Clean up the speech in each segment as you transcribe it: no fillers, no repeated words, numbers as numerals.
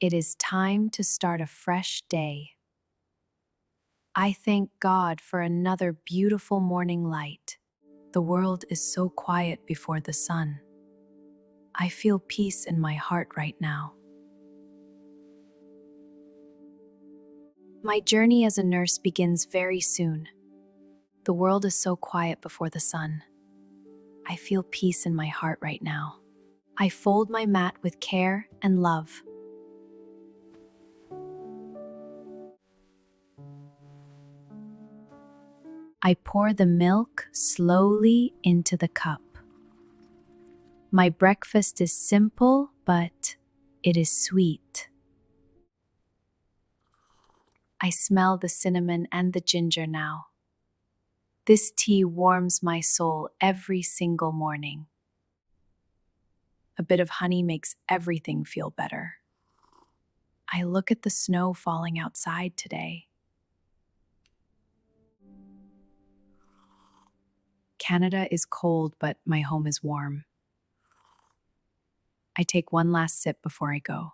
It is time to start a fresh day. I thank God for another beautiful morning light. The world is so quiet before the sun. I feel peace in my heart right now. My journey as a nurse begins very soon. The world is so quiet before the sun. I feel peace in my heart right now. I fold my mat with care and love. I pour the milk slowly into the cup. My breakfast is simple, but it is sweet. I smell the cinnamon and the ginger now. This tea warms my soul every single morning. A bit of honey makes everything feel better. I look at the snow falling outside today. Canada is cold, but my home is warm. I take one last sip before I go.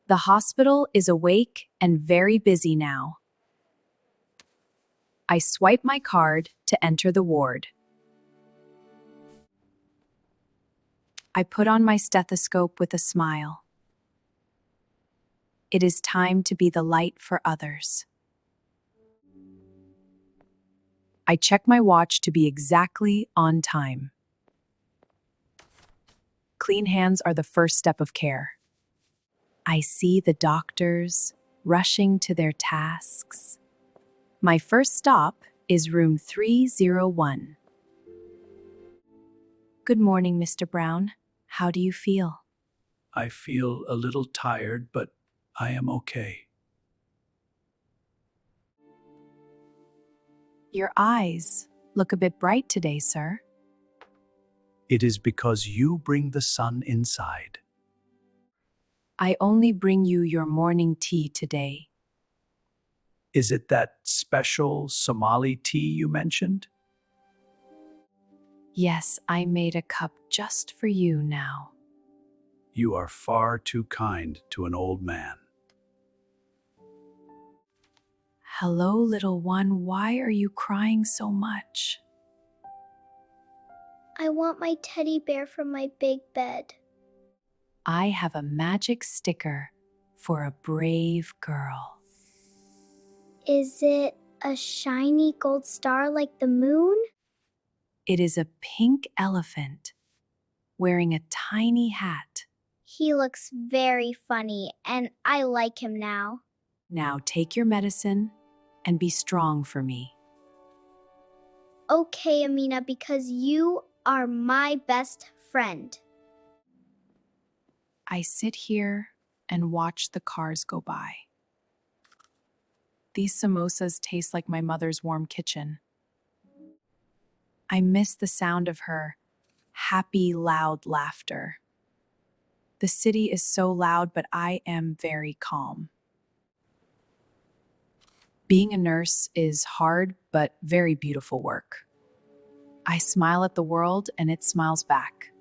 The hospital is awake and very busy now. I swipe my card to enter the ward. I put on my stethoscope with a smile. It is time to be the light for others. I check my watch to be exactly on time. Clean hands are the first step of care. I see the doctors rushing to their tasks. My first stop is room 301. Good morning, Mr. Brown. How do you feel? I feel a little tired, but I am okay. Your eyes look a bit bright today, sir. It is because you bring the sun inside. I only bring you your morning tea today. Is it that special Somali tea you mentioned? Yes, I made a cup just for you now. You are far too kind to an old man. Hello, little one. Why are you crying so much? I want my teddy bear from my big bed. I have a magic sticker for a brave girl. Is it a shiny gold star like the moon? It is a pink elephant wearing a tiny hat. He looks very funny, and I like him now. Now take your medicine and be strong for me. Okay, Amina, because you are my best friend. I sit here and watch the cars go by. These samosas taste like my mother's warm kitchen. I miss the sound of her happy, loud laughter. The city is so loud, but I am very calm. Being a nurse is hard, but very beautiful work. I smile at the world, and it smiles back.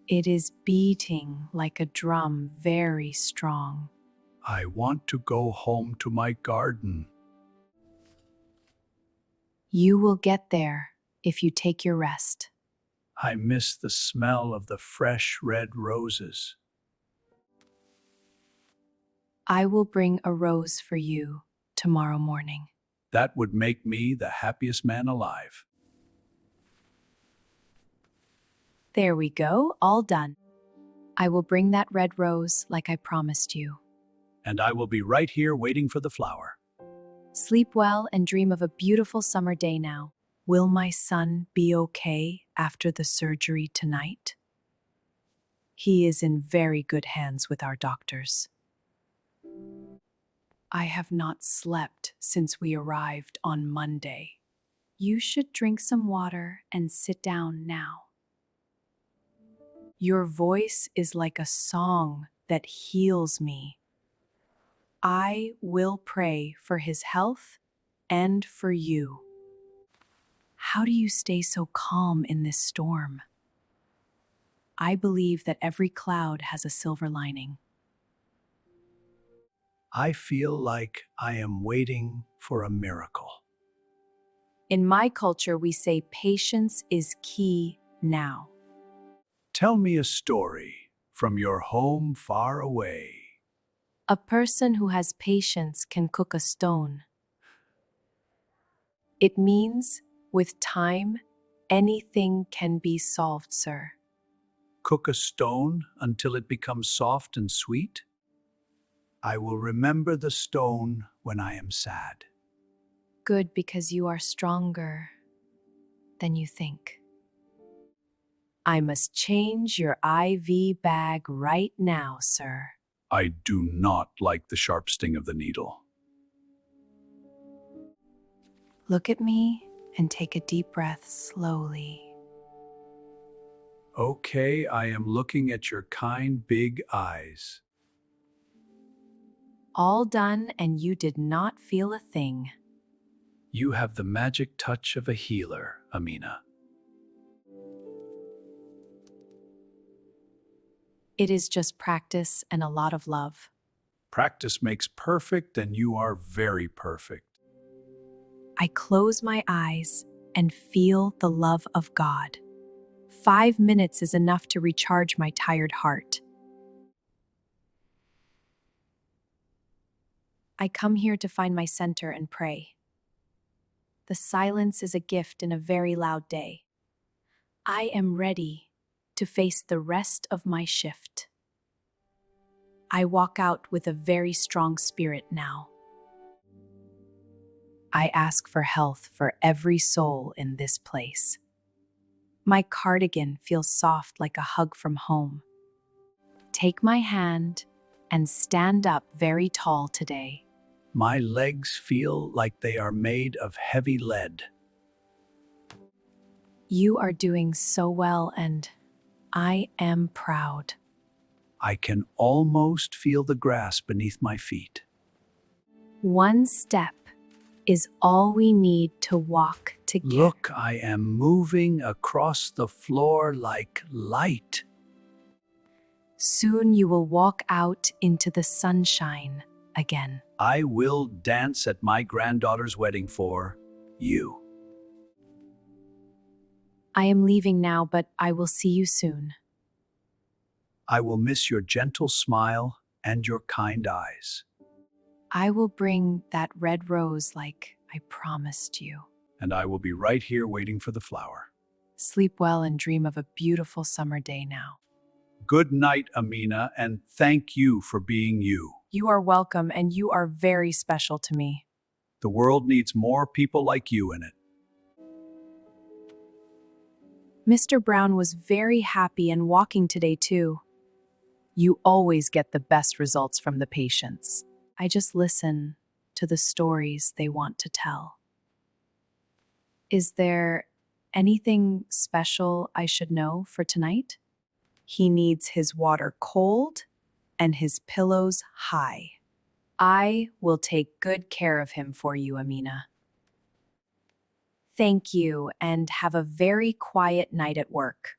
It is beating like a drum, very strong. I want to go home to my garden. You will get there if you take your rest. I miss the smell of the fresh red roses. I will bring a rose for you tomorrow morning. That would make me the happiest man alive. There we go, all done. I will bring that red rose like I promised you. And I will be right here waiting for the flower. Sleep well and dream of a beautiful summer day now. Will my son be okay after the surgery tonight? He is in very good hands with our doctors. I have not slept since we arrived on Monday. You should drink some water and sit down now. Your voice is like a song that heals me. I will pray for his health and for you. How do you stay so calm in this storm? I believe that every cloud has a silver lining. I feel like I am waiting for a miracle. In my culture, we say patience is key now. Tell me a story from your home far away. A person who has patience can cook a stone. It means, with time, anything can be solved, sir. Cook a stone until it becomes soft and sweet? I will remember the stone when I am sad. Good, because you are stronger than you think. I must change your IV bag right now, sir. I do not like the sharp sting of the needle. Look at me and take a deep breath slowly. Okay, I am looking at your kind big eyes. All done, and you did not feel a thing. You have the magic touch of a healer, Amina. It is just practice and a lot of love. Practice makes perfect, and you are very perfect. I close my eyes and feel the love of God. 5 minutes is enough to recharge my tired heart. I come here to find my center and pray. The silence is a gift in a very loud day. I am ready to face the rest of my shift. I walk out with a very strong spirit now. I ask for health for every soul in this place. My cardigan feels soft like a hug from home. Take my hand and stand up very tall today. My legs feel like they are made of heavy lead. You are doing so well, and I am proud. I can almost feel the grass beneath my feet. One step is all we need to walk together. Look, I am moving across the floor like light. Soon you will walk out into the sunshine again. I will dance at my granddaughter's wedding for you. I am leaving now, but I will see you soon. I will miss your gentle smile and your kind eyes. I will bring that red rose like I promised you. And I will be right here waiting for the flower. Sleep well and dream of a beautiful summer day now. Good night, Amina, and thank you for being you. You are welcome, and you are very special to me. The world needs more people like you in it. Mr. Brown was very happy and walking today too. You always get the best results from the patients. I just listen to the stories they want to tell. Is there anything special I should know for tonight? He needs his water cold and his pillows high. I will take good care of him for you, Amina. Thank you, and have a very quiet night at work.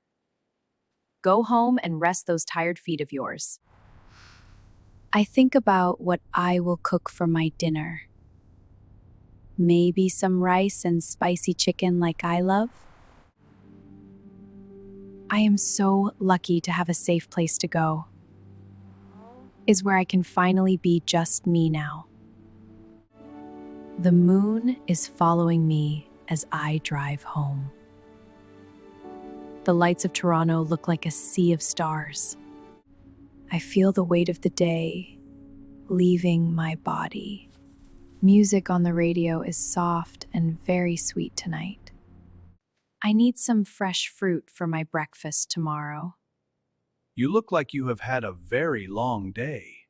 Go home and rest those tired feet of yours. I think about what I will cook for my dinner. Maybe some rice and spicy chicken like I love. I am so lucky to have a safe place to go. Is where I can finally be just me now. The moon is following me as I drive home. The lights of Toronto look like a sea of stars. I feel the weight of the day leaving my body. Music on the radio is soft and very sweet tonight. I need some fresh fruit for my breakfast tomorrow. You look like you have had a very long day.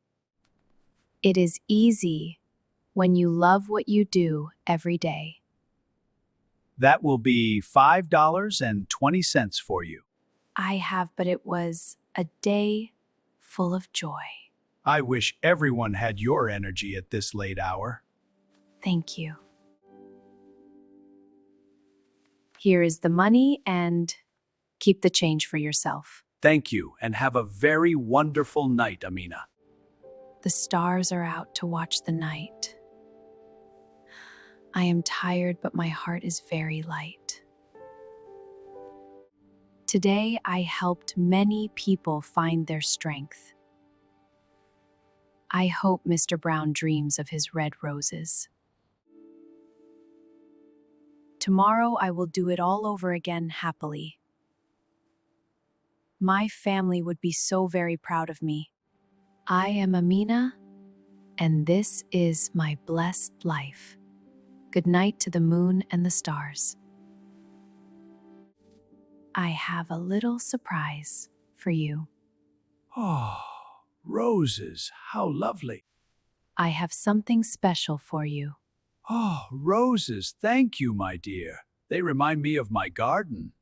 It is easy when you love what you do every day. That will be $5.20 for you. I have, but it was a day full of joy. I wish everyone had your energy at this late hour. Thank you. Here is the money, and keep the change for yourself. Thank you, and have a very wonderful night, Amina. The stars are out to watch the night. I am tired, but my heart is very light. Today, I helped many people find their strength. I hope Mr. Brown dreams of his red roses. Tomorrow, I will do it all over again happily. My family would be so very proud of me. I am Amina, and this is my blessed life. Good night to the moon and the stars. I have a little surprise for you. Oh, roses, how lovely. I have something special for you. Oh, roses, thank you, my dear. They remind me of my garden.